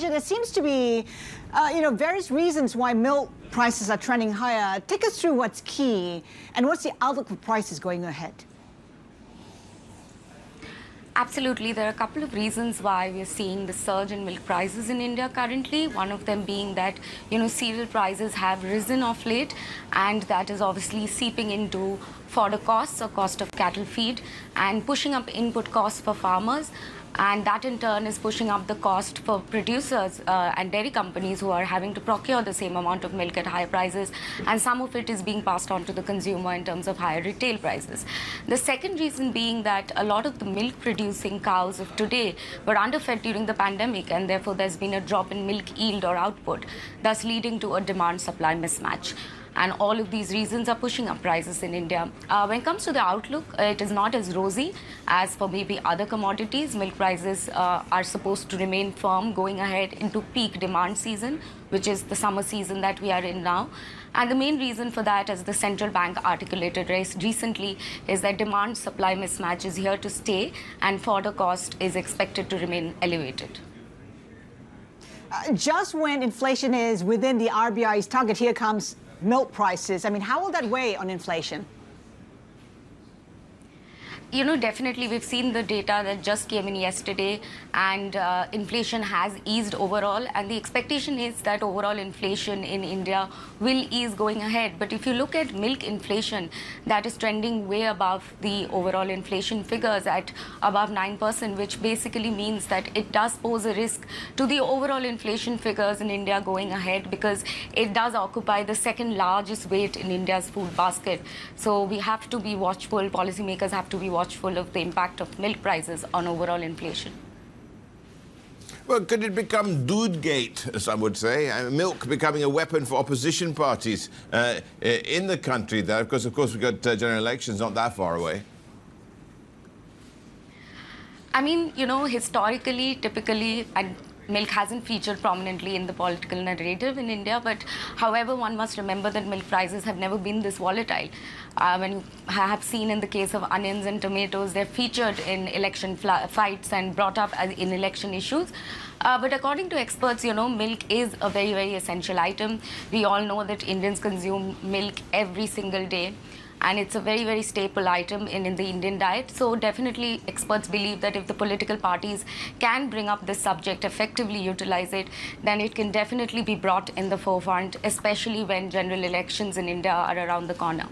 There seems to be, various reasons why milk prices are trending higher. Take us through what's key and what's the outlook for prices going ahead. Absolutely. There are a couple of reasons why we're seeing the surge in milk prices in India currently. One of them being that, cereal prices have risen of late, and that is obviously seeping into fodder costs or cost of cattle feed and pushing up input costs for farmers. And that in turn is pushing up the cost for producers and dairy companies who are having to procure the same amount of milk at higher prices. And some of it is being passed on to the consumer in terms of higher retail prices. The second reason being that a lot of the milk producing cows of today were underfed during the pandemic, and therefore there's been a drop in milk yield or output, thus leading to a demand-supply mismatch. And all of these reasons are pushing up prices in India. When it comes to the outlook, it is not as rosy as for maybe other commodities. Milk prices are supposed to remain firm going ahead into peak demand season, which is the summer season that we are in now. And the main reason for that, as the central bank articulated recently, is that demand-supply mismatch is here to stay, and fodder cost is expected to remain elevated. Just when inflation is within the RBI's target, here comes milk prices. I mean, how will that weigh on inflation? Definitely we've seen the data that just came in yesterday, and inflation has eased overall, and the expectation is that overall inflation in India will ease going ahead. But if you look at milk inflation, that is trending way above the overall inflation figures at above 9%, which basically means that it does pose a risk to the overall inflation figures in India going ahead, because it does occupy the second largest weight in India's food basket. So we have to be watchful, policymakers have to be watchful of the impact of milk prices on overall inflation. Well, could it become Doodgate, as some would say? Milk becoming a weapon for opposition parties in the country there? Because, of course, we've got general elections not that far away. I mean, historically, typically, and milk hasn't featured prominently in the political narrative in India, but however, one must remember that milk prices have never been this volatile. When you have seen in the case of onions and tomatoes, they're featured in election fights and brought up in election issues. But according to experts, milk is a very, very essential item. We all know that Indians consume milk every single day, and it's a very, very staple item in the Indian diet. So definitely experts believe that if the political parties can bring up this subject, effectively utilize it, then it can definitely be brought in the forefront, especially when general elections in India are around the corner.